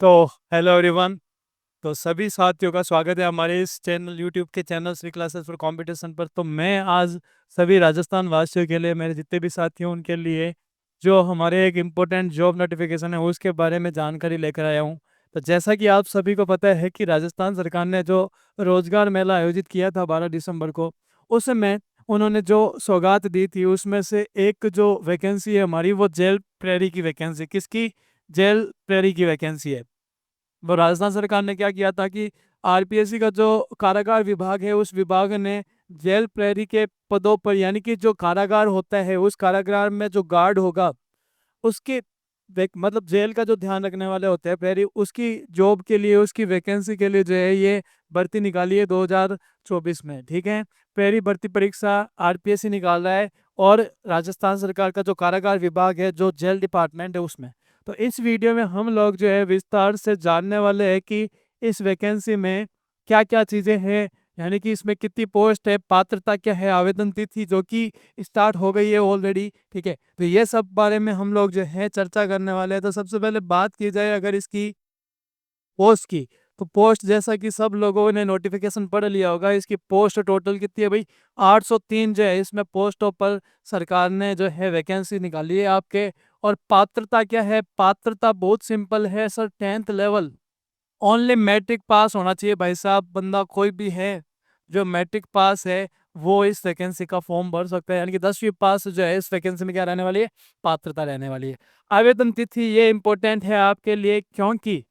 तो hello everyone. तो सभी साथियों का स्वागत है हमारे इस चैनल यूट्यूब के channel Shri classes for competition पर। तो मैं आज सभी राजस्थान वासियों के लिए, मेरे जितने भी साथी हैं उनके लिए जो हमारे एक इम्पोर्टेंट जॉब नोटिफिकेशन है उसके बारे में जानकारी लेकर आया हूँ। तो जैसा कि आप सभी को पता है कि राजस्थान सरकार ने जो रोजगार मेला आयोजित किया था 12 दिसंबर को, उसमें उन्होंने जो सौगात दी थी उसमें से एक जो वैकेंसी है हमारी वो जेल प्रेरी की वैकेंसी, किसकी? जेल प्रेरी की वैकेंसी है। वो राजस्थान सरकार ने क्या किया था कि आरपीएससी का जो कारागार विभाग है उस विभाग ने जेल प्रहरी के पदों पर, यानी कि जो कारागार होता है उस कारागार में जो गार्ड होगा उसके मतलब जेल का जो ध्यान रखने वाले होते हैं प्रहरी, उसकी जॉब के लिए, उसकी वैकेंसी के लिए जो है ये भर्ती निकाली है 2024 में। ठीक है, प्रहरी भर्ती परीक्षा आरपीएससी निकाल रहा है और राजस्थान सरकार का जो कारागार विभाग है, जो जेल डिपार्टमेंट है उसमें। तो इस वीडियो में हम लोग जो है विस्तार से जानने वाले हैं कि इस वैकेंसी में क्या क्या चीज़ें हैं, यानी कि इसमें कितनी पोस्ट है, पात्रता क्या है, आवेदन तिथि जो कि स्टार्ट हो गई है ऑलरेडी। ठीक है, तो ये सब बारे में हम लोग जो है चर्चा करने वाले हैं। तो सबसे पहले बात की जाए अगर इसकी पोस्ट की, तो पोस्ट जैसा कि सब लोगों ने नोटिफिकेशन पढ़ लिया होगा, इसकी पोस्ट टोटल कितनी है भाई? 803 जो है इसमें पोस्टों पर सरकार ने जो है वैकेंसी निकाली है आपके। और पात्रता क्या है? पात्रता बहुत सिंपल है sir, 10th level. Only matric pass होना चाहिए भाई साहब, बंदा कोई भी है जो मैट्रिक पास है वो इस वैकेंसी का फॉर्म भर सकता है, यानी कि 10वीं पास जो है इस वैकेंसी में क्या रहने वाली है? पात्रता रहने वाली है। आवेदन तिथि ये इंपॉर्टेंट है आपके लिए, क्योंकि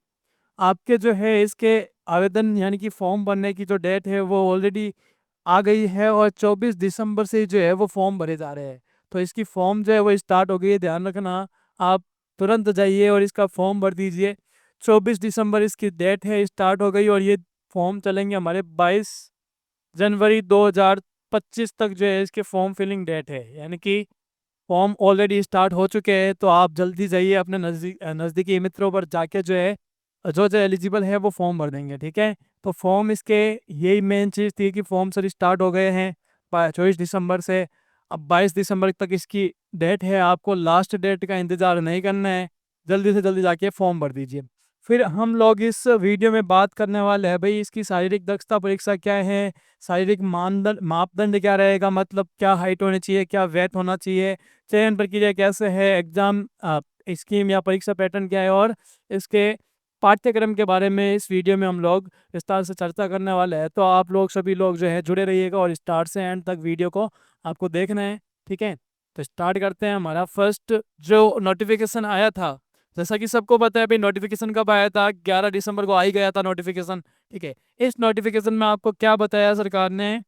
आपके जो है इसके आवेदन यानी कि फॉर्म भरने की जो डेट है वो ऑलरेडी आ गई है और 24 दिसंबर से जो है वो फॉर्म भरे जा रहे हैं। तो इसकी फॉर्म जो है वो स्टार्ट हो गई है, ध्यान रखना। आप तुरंत जाइए और इसका फॉर्म भर दीजिए। 24 दिसंबर इसकी डेट है, स्टार्ट हो गई और ये फॉर्म चलेंगे हमारे 22 जनवरी 2025 तक जो है इसके फॉर्म फिलिंग डेट है, यानी कि फॉर्म ऑलरेडी स्टार्ट हो चुके हैं। तो आप जल्दी जाइए अपने नज़दीकी मित्रों पर जाके जो है जो जो एलिजिबल है वो फॉर्म भर देंगे। ठीक है, तो फॉर्म इसके यही मेन चीज़ थी कि फॉर्म सर स्टार्ट हो गए हैं 24 दिसंबर से। अब 22 दिसंबर तक इसकी डेट है, आपको लास्ट डेट का इंतज़ार नहीं करना है, जल्दी से जल्दी जाके फॉर्म भर दीजिए। फिर हम लोग इस वीडियो में बात करने वाले हैं भाई इसकी शारीरिक दक्षता परीक्षा क्या है, शारीरिक मानदंड मापदंड क्या रहेगा, मतलब क्या हाइट होनी चाहिए, क्या वेट होना चाहिए, चयन प्रक्रिया कैसे है, एग्जाम स्कीम या परीक्षा पैटर्न क्या है, और इसके पाठ्यक्रम के बारे में इस वीडियो में हम लोग विस्तार से चर्चा करने वाले हैं। तो आप लोग सभी लोग जो है जुड़े रहिएगा और स्टार्ट से एंड तक वीडियो को आपको देखना है। ठीक है, तो स्टार्ट करते हैं। हमारा फर्स्ट जो नोटिफिकेशन आया था, जैसा कि सबको पता है भाई नोटिफिकेशन कब आया था? 11 दिसंबर को आ ही गया था नोटिफिकेशन। ठीक है, इस नोटिफिकेशन में आपको क्या बताया सरकार ने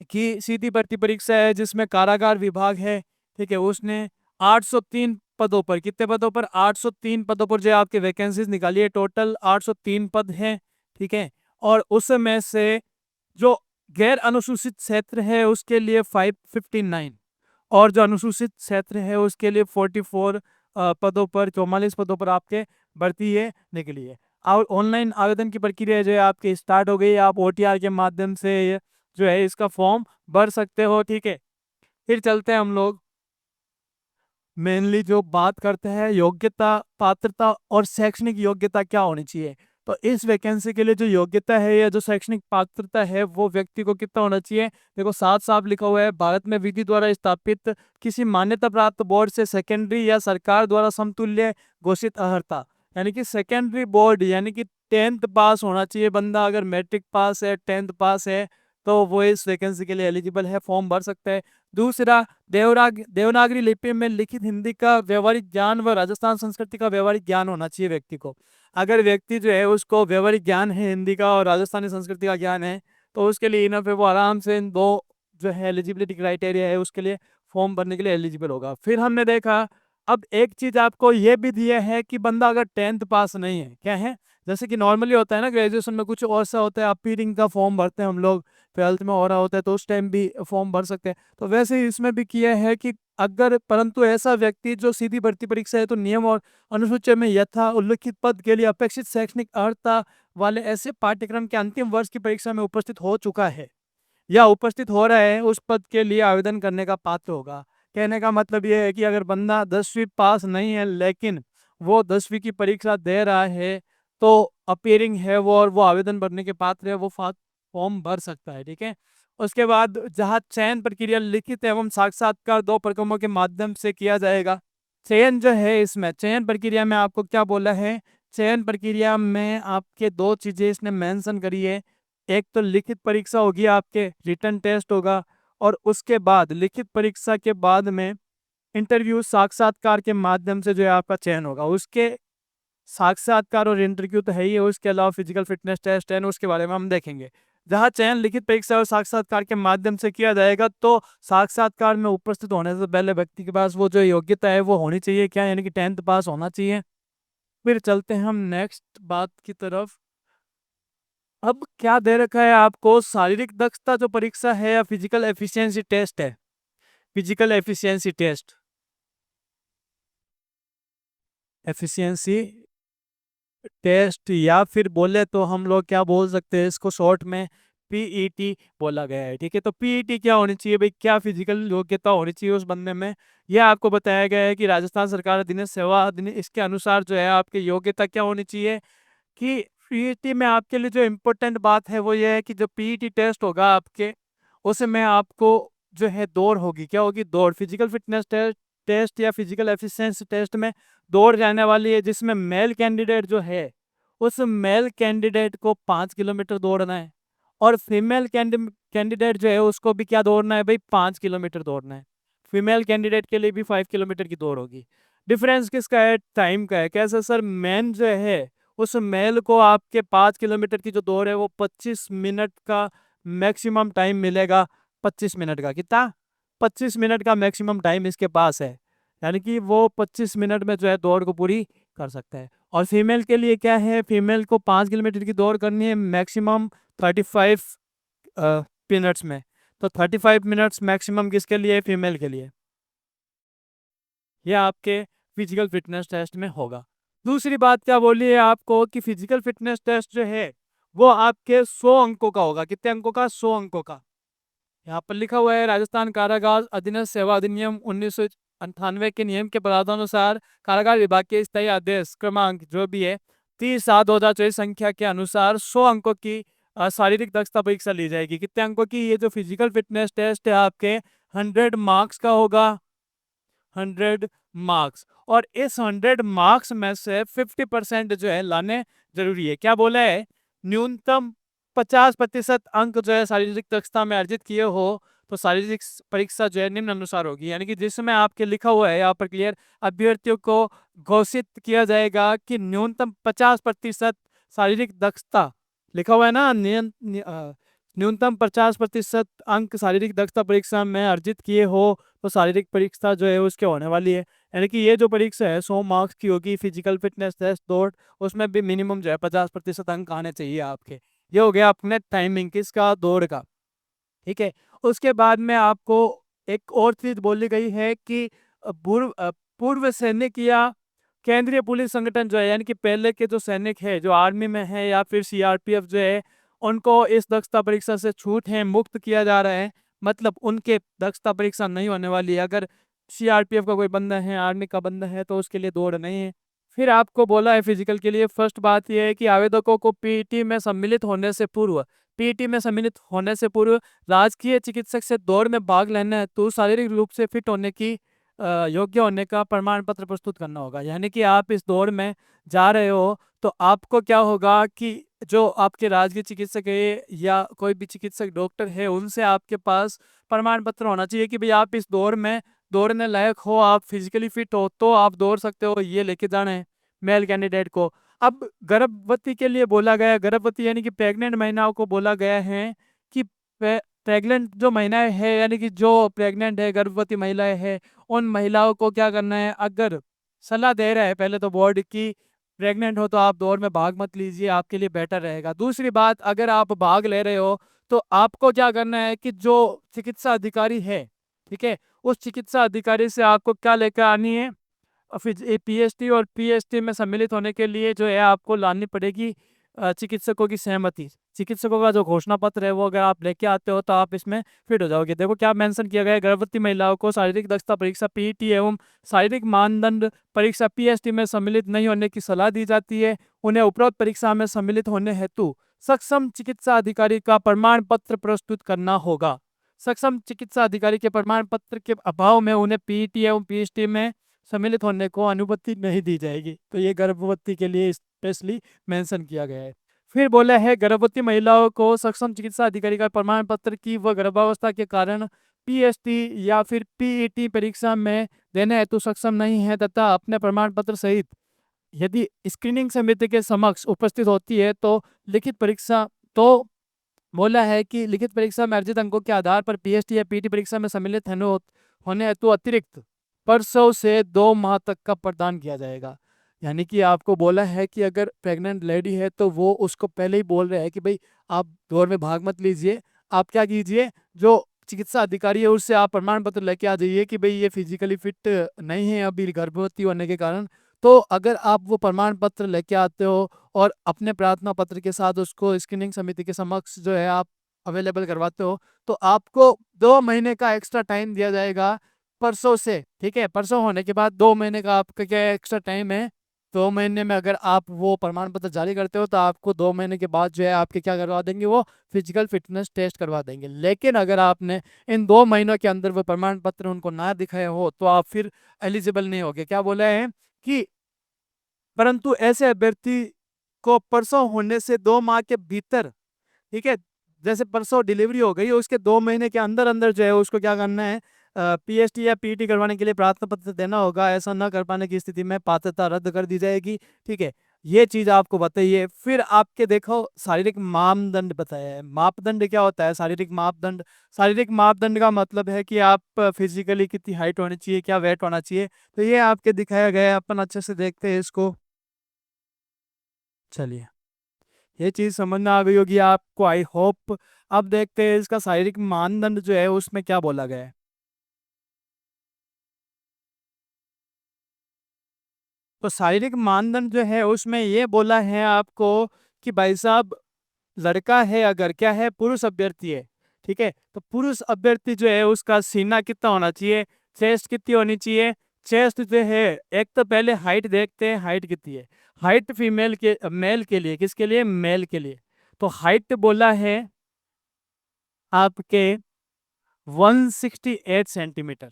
कि सीधी भर्ती परीक्षा है जिसमें कारागार विभाग है। ठीक है, उसने 803 पदों पर, कितने पदों पर? 803 पदों पर जो आपके वैकेंसीज निकाली है, टोटल 803 पद हैं। ठीक है, और उसमें से जो गैर अनुसूचित क्षेत्र है उसके लिए 559 और जो अनुसूचित क्षेत्र है उसके लिए 44 पदों पर, 44 पदों पर आपके भर्ती है निकली है। और ऑनलाइन आवेदन की प्रक्रिया जो है आपकी स्टार्ट हो गई है, आप ओटीआर के माध्यम से जो है इसका फॉर्म भर सकते हो। ठीक है, फिर चलते हैं हम लोग मेनली जो बात करते हैं योग्यता, पात्रता और शैक्षणिक योग्यता क्या होनी चाहिए। तो इस वैकेंसी के लिए जो योग्यता है या जो शैक्षणिक पात्रता है वो व्यक्ति को कितना होना चाहिए? देखो साफ साफ लिखा हुआ है, भारत में विधि द्वारा स्थापित किसी मान्यता प्राप्त बोर्ड से सेकेंडरी या सरकार द्वारा समतुल्य घोषित अर्हता, यानी कि सेकेंडरी बोर्ड, यानी कि 10th पास होना चाहिए बंदा। अगर मैट्रिक पास है, 10th पास है, तो वो इस वैकेंसी के लिए एलिजिबल है, फॉर्म भर सकते हैं। दूसरा, देवनागरी लिपि में लिखित हिंदी का व्यवहारिक ज्ञान व राजस्थान संस्कृति का व्यवहारिक ज्ञान होना चाहिए व्यक्ति को। अगर व्यक्ति जो है उसको व्यवहारिक ज्ञान है हिंदी का और राजस्थानी संस्कृति का ज्ञान है तो उसके लिए इनफ है, वो आराम से इन दो जो है एलिजिबिलिटी क्राइटेरिया है उसके लिए फॉर्म भरने के लिए एलिजिबल होगा। फिर हमने देखा, अब एक चीज आपको ये भी दिया है कि बंदा अगर 10th पास नहीं है, क्या है, जैसे कि नॉर्मली होता है ना ग्रेजुएशन में कुछ और सा होता है, आप पीरिंग का फॉर्म भरते हैं हम लोग, 12th में हो रहा होता है तो उस टाइम भी फॉर्म भर सकते हैं। तो वैसे ही इसमें भी किया है कि अगर परंतु ऐसा व्यक्ति जो सीधी भर्ती परीक्षा है तो नियम और अनुसूची में यथा उल्लिखित पद के लिए अपेक्षित शैक्षणिक अर्हता वाले ऐसे पाठ्यक्रम के अंतिम वर्ष की परीक्षा में उपस्थित हो चुका है या उपस्थित हो रहा है, उस पद के लिए आवेदन करने का पात्र होगा। कहने का मतलब ये है कि अगर बंदा 10वीं पास नहीं है लेकिन वो 10वीं की परीक्षा दे रहा है तो अपीयरिंग है वो और वो आवेदन भरने के पात्र है वो फॉर्म भर सकता है। ठीक है, उसके बाद जहाँ चयन प्रक्रिया लिखित एवं साक्षात्कार दो प्रक्रमों के माध्यम से किया जाएगा। चयन जो है, इसमें चयन प्रक्रिया में आपको क्या बोला है, चयन प्रक्रिया में आपके दो चीजें इसने मेंशन करी है। एक तो लिखित परीक्षा होगी, आपके रिटन टेस्ट होगा, और उसके बाद लिखित परीक्षा के बाद में इंटरव्यू साक्षात्कार के माध्यम से जो है आपका चयन होगा। उसके साक्षात्कार और इंटरव्यू तो है ही है, उसके अलावा फिजिकल फिटनेस टेस्ट है, उसके बारे में हम देखेंगे। जहाँ चयन लिखित परीक्षा और साक्षात्कार के माध्यम से किया जाएगा, तो साक्षात्कार में उपस्थित होने से पहले व्यक्ति के पास वो जो योग्यता है वो होनी चाहिए, क्या, यानी कि 10th पास होना चाहिए। फिर चलते हैं हम नेक्स्ट बात की तरफ। अब क्या दे रखा है आपको, शारीरिक दक्षता जो परीक्षा है या फिजिकल एफिशिएंसी टेस्ट है, physical efficiency test, efficiency test, या फिर बोले तो हम लोग क्या बोल सकते हैं इसको शॉर्ट में पीईटी बोला गया है। ठीक है, तो पीईटी क्या होनी चाहिए भाई, क्या फिजिकल योग्यता होनी चाहिए उस बंदे में, यह आपको बताया गया है कि राजस्थान सरकार अधिनियम सेवा अधिनियम इसके अनुसार जो है आपकी योग्यता क्या होनी चाहिए कि पीईटी में आपके लिए जो इम्पोर्टेंट बात है वो ये है कि जो पीईटी टेस्ट होगा आपके, उसमें आपको जो है दौड़ होगी, क्या होगी, दौड़, फिजिकल फिटनेस टेस्ट या फिजिकल एफिशिएंसी टेस्ट में दौड़ जाने वाली है, जिसमें मेल कैंडिडेट जो है उस मेल कैंडिडेट को 5 किलोमीटर दौड़ना है, और फीमेल कैंडिडेट जो है उसको भी क्या दौड़ना है भाई, 5 किलोमीटर दौड़ना है। फीमेल कैंडिडेट के लिए भी 5 किलोमीटर की दौड़ होगी। डिफरेंस किसका है, टाइम का है। कैसे सर, मैन जो है उस मेल को आपके 5 किलोमीटर की जो दौड़ है वो 25 मिनट का मैक्सिमम टाइम मिलेगा। 25 मिनट का कितना, 25 मिनट का मैक्सिमम टाइम इसके पास है, यानी कि वो 25 मिनट में जो है दौड़ को पूरी कर सकता है। और फीमेल के लिए क्या है, फीमेल को 5 किलोमीटर की दौड़ करनी है मैक्सिमम 35 मिनट्स में। तो 35 मिनट्स मैक्सिमम किसके लिए, फीमेल के लिए। यह आपके फिजिकल फिटनेस टेस्ट में होगा। दूसरी बात क्या बोली है आपको कि फिजिकल फिटनेस टेस्ट जो है वो आपके 100 अंकों का होगा। कितने अंकों का, 100 अंकों का। यहाँ पर लिखा हुआ है राजस्थान कारागार अधीनस्थ सेवा अधिनियम 1998 के नियम के प्रावधानुसार कारागार विभाग के स्थायी आदेश क्रमांक जो भी है 30/7/2024 संख्या के अनुसार 100 अंकों की शारीरिक दक्षता परीक्षा ली जाएगी। कितने अंकों की, ये जो फिजिकल फिटनेस टेस्ट है आपके 100 मार्क्स का होगा, 100 मार्क्स। और इस 100 मार्क्स में से 50% जो है लाने जरूरी है। क्या बोला है, न्यूनतम 50% अंक जो है शारीरिक दक्षता में अर्जित किए हो तो शारीरिक परीक्षा जो है निम्न अनुसार होगी, यानी कि जिसमें आपके लिखा हुआ है यहाँ पर क्लियर, अभ्यर्थियों को घोषित किया जाएगा कि न्यूनतम 50% शारीरिक दक्षता लिखा हुआ है ना, न्यूनतम 50% अंक शारीरिक दक्षता परीक्षा में अर्जित किए हो तो शारीरिक परीक्षा जो है उसके होने वाली है। यानी कि ये जो परीक्षा है 100 मार्क्स की होगी, फिजिकल फिटनेस टेस्ट दौड़, उसमें भी मिनिमम जो है 50% अंक आने चाहिए आपके। ये हो गया अपने टाइमिंग किसका, दौड़ का। ठीक है, उसके बाद में आपको एक और चीज बोली गई है कि पूर्व सैनिक या केंद्रीय पुलिस संगठन जो है, यानी कि पहले के जो सैनिक है जो आर्मी में है या फिर सीआरपीएफ जो है, उनको इस दक्षता परीक्षा से छूट है, मुक्त किया जा रहा है। मतलब उनके दक्षता परीक्षा नहीं होने वाली है। अगर सीआरपीएफ का कोई बंदा है, आर्मी का बंदा है, तो उसके लिए दौड़ नहीं है। फिर आपको बोला है फिजिकल के लिए, फर्स्ट बात यह है कि आवेदकों को पीईटी में सम्मिलित होने से पूर्व, पीईटी में सम्मिलित होने से पूर्व राजकीय चिकित्सक से दौड़ में भाग लेने हेतु शारीरिक रूप से फिट होने की योग्य होने का प्रमाण पत्र प्रस्तुत करना होगा। यानी कि आप इस दौड़ में जा रहे हो तो आपको क्या होगा कि जो आपके राजकीय चिकित्सक है या कोई भी चिकित्सक डॉक्टर है, उनसे आपके पास प्रमाण पत्र होना चाहिए कि भाई आप इस दौड़ में दौड़ने लायक हो, आप फिजिकली फिट हो तो आप दौड़ सकते हो, ये लेके जाना है मेल कैंडिडेट को। अब गर्भवती के लिए बोला गया, गर्भवती यानी कि प्रेग्नेंट महिलाओं को बोला गया है कि प्रेग्नेंट जो महिलाएं हैं, यानी कि जो प्रेग्नेंट है, गर्भवती महिलाएं हैं, उन महिलाओं को क्या करना है, अगर सलाह दे रहा है पहले तो बोर्ड की प्रेग्नेंट हो तो आप दौड़ में भाग मत लीजिए, आपके लिए बेटर रहेगा। दूसरी बात, अगर आप भाग ले रहे हो तो आपको क्या करना है कि जो चिकित्सा अधिकारी है, ठीक है, उस चिकित्सा अधिकारी से आपको क्या लेकर आनी है, फिर पीएचडी और पीएचडी में सम्मिलित होने के लिए जो है आपको लानी पड़ेगी चिकित्सकों की सहमति, चिकित्सकों का जो घोषणा पत्र है वो अगर आप लेके आते हो तो आप इसमें फिट हो जाओगे। देखो क्या मेंशन किया गया है, गर्भवती महिलाओं को शारीरिक दक्षता परीक्षा पीईटी एवं शारीरिक मानदंड परीक्षा पीएसटी में सम्मिलित नहीं होने की सलाह दी जाती है। उन्हें उपरोक्त परीक्षा में सम्मिलित होने हेतु सक्षम चिकित्सा अधिकारी का प्रमाण पत्र प्रस्तुत करना होगा। सक्षम चिकित्सा अधिकारी के प्रमाण पत्र के अभाव में उन्हें पीईटी एवं पीएसटी में सम्मिलित होने को अनुमति नहीं दी जाएगी। तो ये गर्भवती के लिए स्पेशली मेंशन किया गया है। फिर बोला है गर्भवती महिलाओं को सक्षम चिकित्सा अधिकारी का प्रमाण पत्र की वह गर्भावस्था के कारण पीएसटी या फिर पीईटी परीक्षा में देने हेतु सक्षम नहीं है तथा अपने प्रमाण पत्र सहित यदि स्क्रीनिंग समिति के समक्ष उपस्थित होती है तो लिखित परीक्षा तो बोला है कि लिखित परीक्षा में अर्जित अंकों के आधार पर पीएसटी या पीटी परीक्षा में सम्मिलित होने हेतु अतिरिक्त परसों से 2 माह तक का प्रदान किया जाएगा। यानी कि आपको बोला है कि अगर प्रेग्नेंट लेडी है तो वो उसको पहले ही बोल रहे हैं कि भाई आप दौड़ में भाग मत लीजिए, आप क्या कीजिए, जो चिकित्सा अधिकारी है उससे आप प्रमाण पत्र लेके आ जाइए कि भाई ये फिजिकली फिट नहीं है अभी गर्भवती होने के कारण। तो अगर आप वो प्रमाण पत्र लेके आते हो और अपने प्रार्थना पत्र के साथ उसको स्क्रीनिंग समिति के समक्ष जो है आप अवेलेबल करवाते हो तो आपको 2 महीने का एक्स्ट्रा टाइम दिया जाएगा परसों से। ठीक है, परसों होने के बाद 2 महीने का आपका क्या एक्स्ट्रा टाइम है। 2 महीने में अगर आप वो प्रमाण पत्र जारी करते हो तो आपको 2 महीने के बाद जो है आपके क्या करवा देंगे, वो फिजिकल फिटनेस टेस्ट करवा देंगे। लेकिन अगर आपने इन 2 महीनों के अंदर वो प्रमाण पत्र उनको ना दिखाए हो तो आप फिर एलिजिबल नहीं होगे। क्या बोला है कि परंतु ऐसे अभ्यर्थी को परसों होने से 2 माह के भीतर, ठीक है, जैसे परसों डिलीवरी हो गई उसके 2 महीने के अंदर अंदर जो है उसको क्या करना है, पीएसटी या पीटी करवाने के लिए प्रार्थना पत्र देना होगा। ऐसा न कर पाने की स्थिति में पात्रता रद्द कर दी जाएगी। ठीक है, ये चीज आपको बताइए। फिर आपके देखो शारीरिक मापदंड बताया है। मापदंड क्या होता है? शारीरिक मापदंड, शारीरिक मापदंड का मतलब है कि आप फिजिकली कितनी हाइट होनी चाहिए, क्या वेट होना चाहिए। तो ये आपके दिखाया गया है, अपन अच्छे से देखते हैं इसको। चलिए, ये चीज समझ में आ गई होगी आपको, आई होप। अब देखते हैं इसका शारीरिक मानदंड जो है उसमें क्या बोला गया है। तो शारीरिक मानदंड जो है उसमें ये बोला है आपको कि भाई साहब लड़का है, अगर क्या है, पुरुष अभ्यर्थी है, ठीक है, तो पुरुष अभ्यर्थी जो है उसका सीना कितना होना चाहिए, चेस्ट कितनी होनी चाहिए। चेस्ट जो है, एक तो पहले हाइट देखते हैं, हाइट कितनी है। हाइट फीमेल के मेल के लिए, किसके लिए? मेल के लिए। तो हाइट बोला है आपके 168 सेंटीमीटर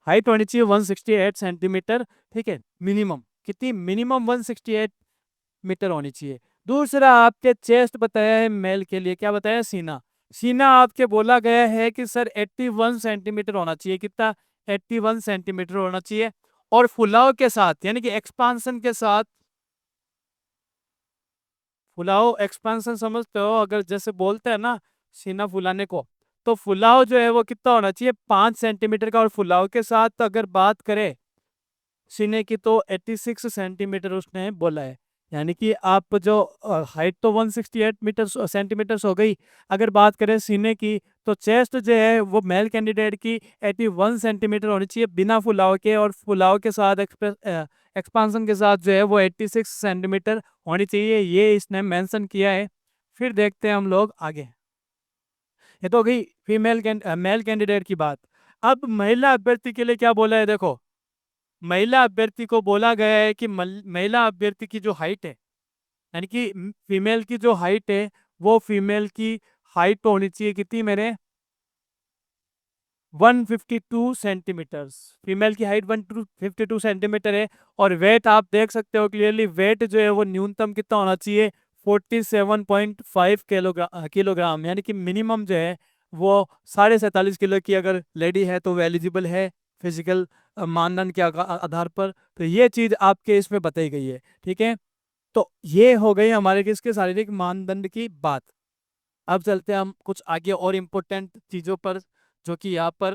हाइट होनी चाहिए, 168 सेंटीमीटर। ठीक है, मिनिमम कितनी? मिनिमम 168 मीटर होनी चाहिए। दूसरा आपके चेस्ट बताया है मेल के लिए, क्या बताया? सीना। सीना आपके बोला गया है कि सर 81 सेंटीमीटर होना चाहिए। कितना? 81 सेंटीमीटर होना चाहिए। और फुलाव के साथ, यानी कि एक्सपांसन के साथ, फुलाव एक्सपांसन समझते हो? अगर जैसे बोलते हैं ना सीना फुलाने को, तो फुलाव जो है वो कितना होना चाहिए? 5 सेंटीमीटर का। और फुलाव के साथ अगर बात करें सीने की तो 86 सेंटीमीटर उसने बोला है। यानी कि आप जो हाइट तो 168 मीटर सेंटीमीटर हो गई। अगर बात करें सीने की तो चेस्ट जो है वो मेल कैंडिडेट की 81 सेंटीमीटर होनी चाहिए बिना फुलाव के, और फुलाव के साथ एक्सपांसन के साथ जो है वो 86 सेंटीमीटर होनी चाहिए। ये इसने मेंशन किया है। फिर देखते हैं हम लोग आगे। ये तो गई मेल कैंडिडेट की बात। अब महिला अभ्यर्थी के लिए क्या बोला है, देखो। महिला अभ्यर्थी को बोला गया है कि महिला अभ्यर्थी की जो हाइट है, यानी कि फीमेल की जो हाइट है, वो फीमेल की हाइट होनी चाहिए कितनी मेरे? 152 सेंटीमीटर। फीमेल की हाइट 152 सेंटीमीटर है। और वेट आप देख सकते हो क्लियरली, वेट जो है वो न्यूनतम कितना होना चाहिए? 47.5 किलोग्राम। यानी कि मिनिमम जो है वो 47.5 किलो की अगर लेडी है तो वो एलिजिबल है फिजिकल मानदंड के आधार पर। तो ये चीज आपके इसमें बताई गई है। ठीक है, तो ये हो गई हमारे किसके शारीरिक मानदंड की बात। अब चलते हैं हम कुछ आगे और इम्पोर्टेंट चीजों पर जो कि यहाँ पर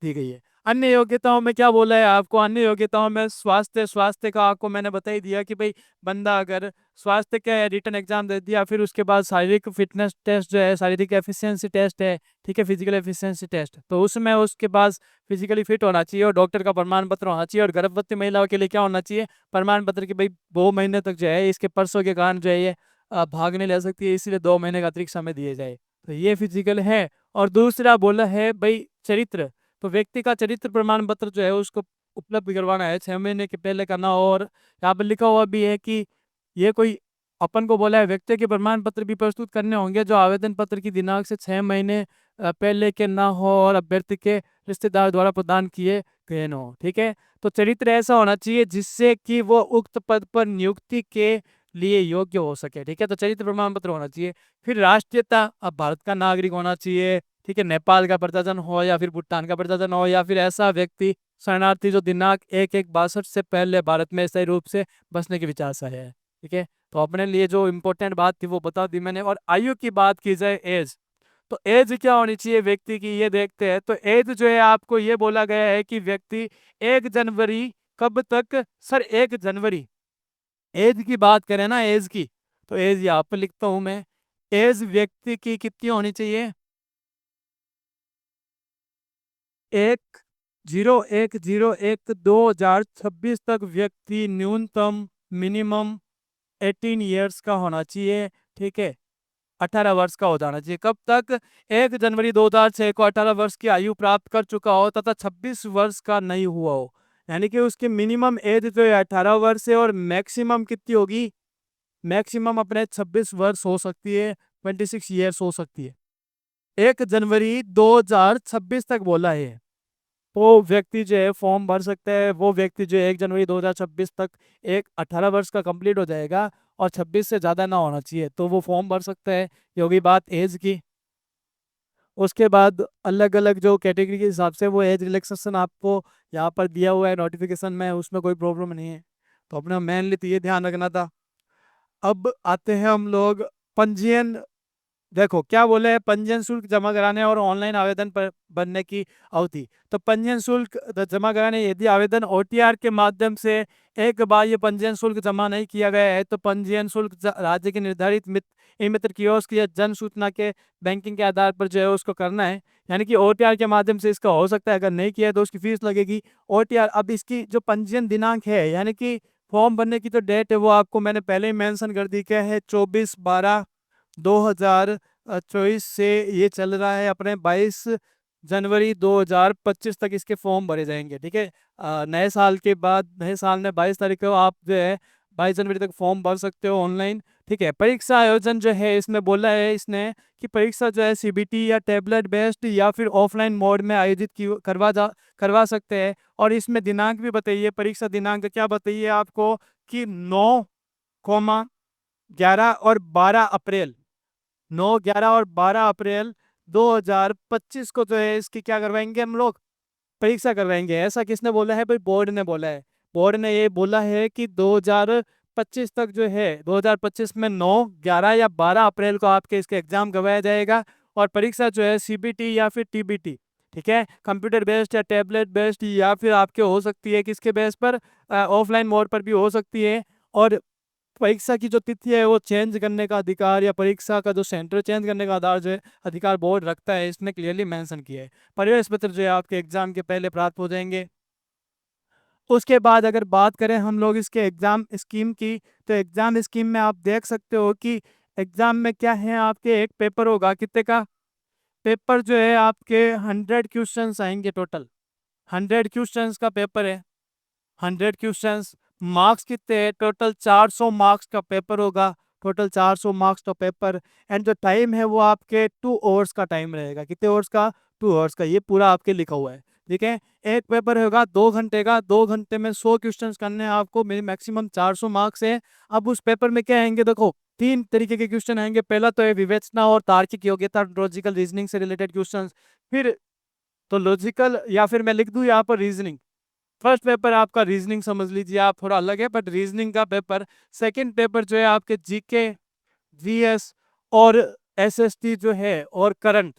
दी गई है। अन्य योग्यताओं में क्या बोला है आपको? अन्य योग्यताओं में स्वास्थ्य का आपको मैंने बता ही दिया कि भाई बंदा अगर स्वास्थ्य का रिटन एग्जाम दे दिया, फिर उसके बाद शारीरिक फिटनेस टेस्ट जो है, शारीरिक एफिशिएंसी टेस्ट है, ठीक है, फिजिकल एफिशिएंसी टेस्ट, तो उसमें उसके पास फिजिकली फिट होना चाहिए और डॉक्टर का प्रमाण पत्र होना चाहिए। और गर्भवती महिलाओं के लिए क्या होना चाहिए? प्रमाण पत्र की भाई 2 महीने तक जो है इसके परसों के कारण जो है ये भाग नहीं ले सकती है, इसलिए 2 महीने का अतिरिक्त समय दिए जाए। तो ये फिजिकल है। और दूसरा बोला है भाई चरित्र, तो व्यक्ति का चरित्र प्रमाण पत्र जो है उसको उपलब्ध करवाना है 6 महीने के पहले करना। और यहाँ पर लिखा हुआ भी है कि ये कोई अपन को बोला है व्यक्ति के प्रमाण पत्र भी प्रस्तुत करने होंगे जो आवेदन पत्र की दिनांक से 6 महीने पहले के ना हो और अभ्यर्थी के रिश्तेदार द्वारा प्रदान किए गए न हो। ठीक है, तो चरित्र ऐसा होना चाहिए जिससे कि वो उक्त पद पर नियुक्ति के लिए योग्य हो सके। ठीक है, तो चरित्र प्रमाण पत्र होना चाहिए। फिर राष्ट्रीयता, अब भारत का नागरिक होना चाहिए। ठीक है, नेपाल का प्रशासन हो या फिर भूटान का प्रशासन हो या फिर ऐसा व्यक्ति शरणार्थी जो दिनांक 1/1/62 से पहले भारत में स्थायी रूप से बसने के विचार से है। ठीक है, तो अपने लिए जो इम्पोर्टेंट बात थी वो बता दी मैंने। और आयु की बात की जाए, एज, तो एज क्या होनी चाहिए व्यक्ति की, ये देखते हैं। तो एज जो है आपको ये बोला गया है कि व्यक्ति 1 जनवरी कब तक, सर 1 जनवरी एज की बात करें ना, एज की, तो एज यहाँ पर लिखता हूं मैं। एज व्यक्ति की कितनी होनी चाहिए, 1/01/01/2026 तक व्यक्ति न्यूनतम मिनिमम 18 ईयर्स का होना चाहिए। ठीक है, 18 वर्ष का हो जाना चाहिए। कब तक, 1 जनवरी 2006 को 18 वर्ष की आयु प्राप्त कर चुका हो तथा 26 वर्ष का नहीं हुआ हो। यानी कि उसकी मिनिमम एज जो है 18 वर्ष है और मैक्सिमम कितनी होगी, मैक्सिमम अपने 26 वर्ष हो सकती है, 26 ईयर्स हो सकती है। 1 जनवरी 2026 तक बोला है। वो व्यक्ति जो है फॉर्म भर सकता है, वो व्यक्ति जो है 1 जनवरी 2026 तक एक 18 वर्ष का कंप्लीट हो जाएगा और 26 से ज़्यादा ना होना चाहिए, तो वो फॉर्म भर सकता है। ये होगी बात एज की। उसके बाद अलग अलग जो कैटेगरी के हिसाब से वो एज रिलैक्सेशन आपको यहाँ पर दिया हुआ है नोटिफिकेशन में, उसमें कोई प्रॉब्लम नहीं है। तो अपना मेनली तो ये ध्यान रखना था। अब आते हैं हम लोग पंजीयन। देखो क्या बोले हैं, पंजीयन शुल्क जमा कराने और ऑनलाइन आवेदन पर बनने की अवधि। तो पंजीयन शुल्क जमा कराने, यदि आवेदन ओटीआर के माध्यम से एक बार ये पंजीयन शुल्क जमा नहीं किया गया है तो पंजीयन शुल्क राज्य के निर्धारित मित्र कियोस्क या जन सूचना के बैंकिंग के आधार पर जो है उसको करना है। यानी कि ओटीआर के माध्यम से इसका हो सकता है, अगर नहीं किया है तो उसकी फीस लगेगी। ओटीआर, अब इसकी जो पंजीयन दिनांक है यानी कि फॉर्म भरने की जो डेट है वो आपको मैंने पहले ही मेंशन कर दी, क्या है, 24/12/2024 से ये चल रहा है अपने 22 जनवरी 2025 तक इसके फॉर्म भरे जाएंगे। ठीक है, नए साल के बाद, नए साल में 22 तारीख को आप जो है 22 जनवरी तक फॉर्म भर सकते हो ऑनलाइन। ठीक है, परीक्षा आयोजन जो है इसमें बोला है इसने कि परीक्षा जो है सीबीटी या टैबलेट बेस्ड या फिर ऑफलाइन मोड में आयोजित करवा सकते हैं। और इसमें दिनांक भी बताइए, परीक्षा दिनांक क्या बताइए आपको कि 9, 11 और 12 अप्रैल, 9, 11 और 12 अप्रैल 2025 को जो है इसकी क्या करवाएंगे हम लोग, परीक्षा करवाएंगे। ऐसा किसने बोला है भाई, बोर्ड ने बोला है। बोर्ड ने ये बोला है कि 2025 तक जो है 2025 में 9, 11 या 12 अप्रैल को आपके इसके एग्जाम करवाया जाएगा। और परीक्षा जो है सीबीटी या फिर टीबीटी, ठीक है, कंप्यूटर बेस्ड या टैबलेट बेस्ड या फिर आपके हो सकती है किसके बेस पर, ऑफलाइन मोड पर भी हो सकती है। और परीक्षा की जो तिथि है वो चेंज करने का अधिकार या परीक्षा का जो सेंटर चेंज करने का आधार जो है अधिकार बोर्ड रखता है, इसने क्लियरली मेंशन किया है। प्रवेश पत्र जो है आपके एग्जाम के पहले प्राप्त हो जाएंगे। उसके बाद अगर बात करें हम लोग इसके एग्जाम स्कीम की, तो एग्जाम स्कीम में आप देख सकते हो कि एग्जाम में क्या है, आपके एक पेपर होगा, कितने का पेपर जो है आपके 100 क्वेश्चंस आएंगे टोटल। 100 क्वेश्चंस का पेपर है, 100 क्वेश्चंस, मार्क्स कितने हैं टोटल, 400 मार्क्स का पेपर होगा, टोटल 400 मार्क्स का पेपर। एंड जो टाइम है वो आपके 2 आवर्स का टाइम रहेगा। कितने आवर्स का, 2 आवर्स का, ये पूरा आपके लिखा हुआ है। ठीक है, एक पेपर होगा 2 घंटे का, 2 घंटे में 100 क्वेश्चंस करने हैं आपको, मेरे मैक्सिमम 400 मार्क्स है। अब उस पेपर में क्या आएंगे, देखो 3 तरीके के क्वेश्चन आएंगे। पहला तो है विवेचना और तार्किक योग्यता, लॉजिकल रीजनिंग से रिलेटेड क्वेश्चन। फिर तो लॉजिकल या फिर मैं लिख दूं यहाँ पर रीजनिंग। फर्स्ट पेपर आपका रीजनिंग समझ लीजिए आप, थोड़ा अलग है बट रीजनिंग का पेपर। सेकंड पेपर जो है आपके जीके, वीएस और एसएसटी जो है और करंट,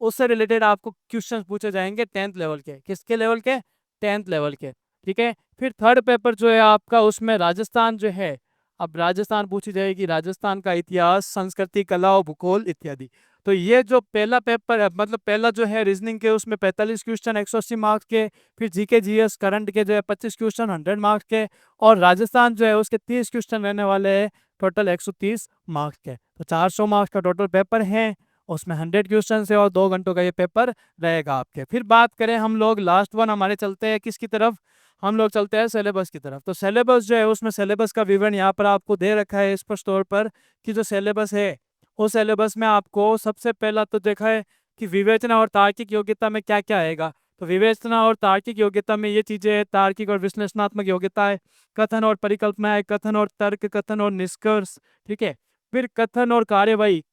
उससे रिलेटेड आपको क्वेश्चंस पूछे जाएंगे 10th लेवल के। किसके लेवल के, 10th लेवल के। ठीक है, फिर थर्ड पेपर जो है आपका, उसमें राजस्थान जो है, अब राजस्थान पूछी जाएगी, राजस्थान का इतिहास, संस्कृति, कला और भूगोल इत्यादि। तो ये जो पहला पेपर है, मतलब पहला जो है रीजनिंग के, उसमें 45 क्वेश्चन 180 मार्क्स के। फिर जीके जीएस करंट के जो है 25 क्वेश्चन 100 मार्क्स के। और राजस्थान जो है उसके 30 क्वेश्चन रहने वाले हैं टोटल 130 मार्क्स के। तो 400 मार्क्स का टोटल पेपर है, उसमें 100 क्वेश्चन है और 2 घंटों का ये पेपर रहेगा आपके। फिर बात करें हम लोग लास्ट वन हमारे चलते हैं किसकी तरफ, हम लोग चलते हैं सिलेबस की तरफ। तो सिलेबस जो है उसमें सिलेबस का विवरण यहाँ पर आपको दे रखा है स्पष्ट तौर पर कि जो सिलेबस है उस सिलेबस में आपको सबसे पहला तो देखा है कि विवेचना और तार्किक योग्यता में क्या क्या आएगा। तो विवेचना और तार्किक योग्यता में ये चीजें है, तार्किक और विश्लेषणात्मक योग्यता है, कथन और परिकल्पनाएं, कथन और तर्क, कथन और निष्कर्ष, ठीक है। फिर कथन और कार्यवाही,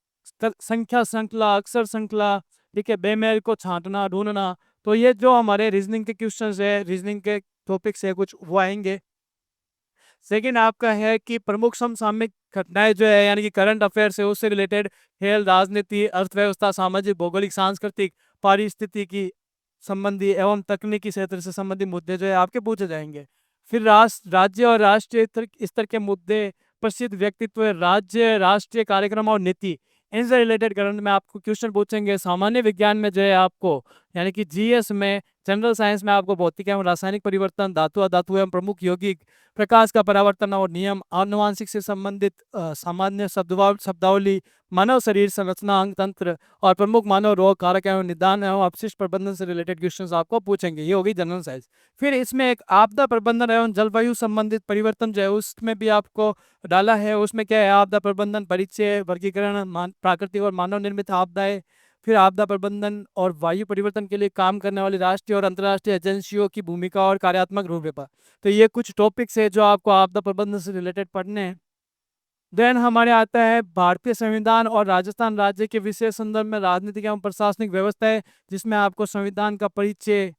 संख्या श्रृंखला, अक्षर श्रृंखला, ठीक है, बेमेल को छांटना ढूंढना। तो ये जो हमारे रीजनिंग के क्वेश्चंस है, रीजनिंग के टॉपिक्स है कुछ वो आएंगे। सेकेंड आपका है कि प्रमुख समसामयिक घटनाएं जो है यानी कि करंट अफेयर्स है उससे रिलेटेड खेल, राजनीति, अर्थव्यवस्था, सामाजिक, भौगोलिक, सांस्कृतिक, पारिस्थितिकी संबंधी एवं तकनीकी क्षेत्र से संबंधित मुद्दे जो है आपके पूछे जाएंगे। फिर राज्य और राष्ट्रीय स्तर के मुद्दे, प्रसिद्ध व्यक्तित्व, राज्य राष्ट्रीय कार्यक्रम और नीति, इनसे रिलेटेड करंट में आपको क्वेश्चन पूछेंगे। सामान्य विज्ञान में जो है आपको यानी कि जीएस में, जनरल साइंस में आपको भौतिक एवं रासायनिक परिवर्तन, धातु अधातु एवं प्रमुख यौगिक, प्रकाश का परावर्तन और नियम, आनुवांशिक से संबंधित सामान्य शब्दावली, मानव शरीर संरचना, अंग तंत्र और प्रमुख मानव रोग कारक एवं निदान एवं अपशिष्ट प्रबंधन से रिलेटेड क्वेश्चंस आपको पूछेंगे। ये होगी जनरल साइंस। फिर इसमें एक आपदा प्रबंधन एवं जलवायु संबंधित परिवर्तन जो है उसमें भी आपको डाला है। उसमें क्या है, आपदा प्रबंधन, परिचय, वर्गीकरण, प्राकृतिक और मानव निर्मित आपदाएं, फिर आपदा प्रबंधन और वायु परिवर्तन के लिए काम करने वाली राष्ट्रीय और अंतर्राष्ट्रीय एजेंसियों की भूमिका और कार्यात्मक रूपरेखा। तो ये कुछ टॉपिक्स है जो आपको आपदा प्रबंधन से रिलेटेड पढ़ने हैं। देन हमारे आता है भारतीय संविधान और राजस्थान राज्य के विशेष संदर्भ में राजनीतिक एवं प्रशासनिक व्यवस्था है, जिसमें आपको संविधान का परिचय,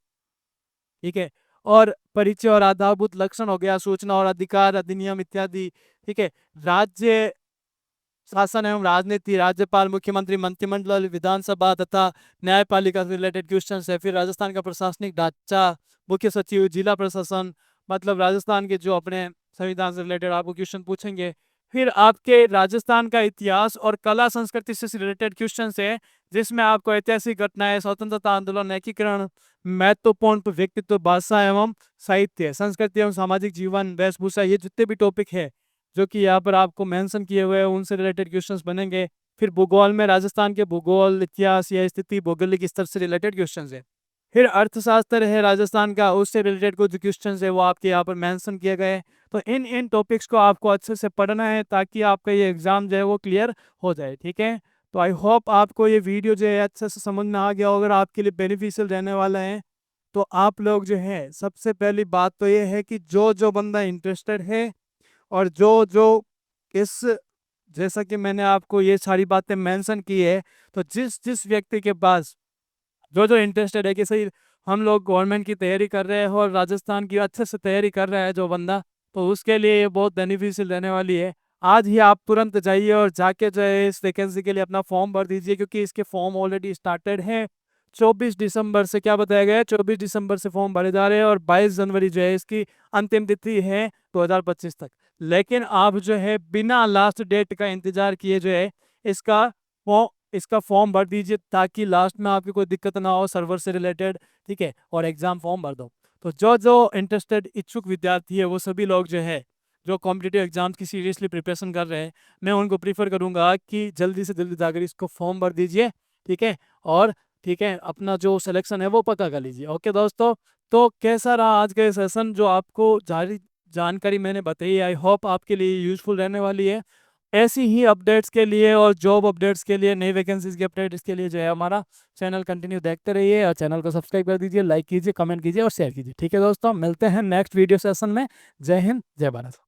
ठीक है, और परिचय और आधारभूत लक्षण हो गया, सूचना और अधिकार अधिनियम इत्यादि, ठीक है। राज्य शासन एवं राजनीति, राज्यपाल, मुख्यमंत्री, मंत्रिमंडल, विधानसभा तथा न्यायपालिका से रिलेटेड क्वेश्चन है। फिर राजस्थान का प्रशासनिक ढांचा, मुख्य सचिव, जिला प्रशासन, मतलब राजस्थान के जो अपने संविधान से रिलेटेड आपको क्वेश्चन पूछेंगे। फिर आपके राजस्थान का इतिहास और कला संस्कृति से रिलेटेड क्वेश्चन है, जिसमें आपको ऐतिहासिक घटनाएं, स्वतंत्रता आंदोलन, एकीकरण, महत्वपूर्ण व्यक्तित्व, भाषा एवं साहित्य, संस्कृति एवं सामाजिक जीवन, वेशभूषा, ये जितने भी टॉपिक है जो कि यहाँ पर आपको मेंशन किए हुए हैं उनसे रिलेटेड क्वेश्चंस बनेंगे। फिर भूगोल में राजस्थान के भूगोल, इतिहास या स्थिति, भौगोलिक स्तर से रिलेटेड क्वेश्चंस है। फिर अर्थशास्त्र है राजस्थान का, उससे रिलेटेड कुछ क्वेश्चंस है वो आपके यहाँ पर मेंशन किए गए। तो इन टॉपिक्स को आपको अच्छे से पढ़ना है ताकि आपका ये एग्जाम जो है वो क्लियर हो जाए, ठीक है। तो आई होप आपको ये वीडियो जो है अच्छे से समझ में आ गया, अगर आपके लिए बेनिफिशियल रहने वाला है। तो आप लोग जो है सबसे पहली बात तो ये है कि जो जो बंदा इंटरेस्टेड है और जो जो इस, जैसा कि मैंने आपको ये सारी बातें मेंशन की है, तो जिस जिस व्यक्ति के पास जो जो इंटरेस्टेड है कि सही हम लोग गवर्नमेंट की तैयारी कर रहे हैं और राजस्थान की अच्छे से तैयारी कर रहा है जो बंदा, तो उसके लिए ये बहुत बेनिफिशियल रहने वाली है। आज ही आप तुरंत जाइए और जाके जो है इस वैकेंसी के लिए अपना फॉर्म भर दीजिए, क्योंकि इसके फॉर्म ऑलरेडी स्टार्टेड हैं। 24 दिसंबर से क्या बताया गया है, 24 दिसंबर से फॉर्म भरे जा रहे हैं और 22 जनवरी जो है इसकी अंतिम तिथि है 2025 तक। लेकिन आप जो है बिना लास्ट डेट का इंतजार किए जो है इसका फॉर्म भर दीजिए, ताकि लास्ट में आपकी कोई दिक्कत ना हो सर्वर से रिलेटेड, ठीक है, और एग्जाम फॉर्म भर दो। तो जो जो इंटरेस्टेड इच्छुक विद्यार्थी है वो सभी लोग जो है जो कॉम्पिटिटिव एग्जाम्स की सीरियसली प्रिपरेशन कर रहे हैं, मैं उनको प्रीफर करूंगा कि जल्दी से जल्दी जाकर इसको फॉर्म भर दीजिए, ठीक है, और ठीक है अपना जो सिलेक्शन है वो पक्का कर लीजिए। ओके दोस्तों, तो कैसा रहा आज का ये सेशन, जो आपको जारी जानकारी मैंने बताई, आई होप आपके लिए यूजफुल रहने वाली है। ऐसी ही अपडेट्स के लिए और जॉब अपडेट्स के लिए, नई वैकेंसीज के अपडेट्स के लिए जो है हमारा चैनल कंटिन्यू देखते रहिए और चैनल को सब्सक्राइब कर दीजिए, लाइक कीजिए, कमेंट कीजिए और शेयर कीजिए, ठीक है दोस्तों। मिलते हैं नेक्स्ट वीडियो सेशन में। जय हिंद, जय भारत।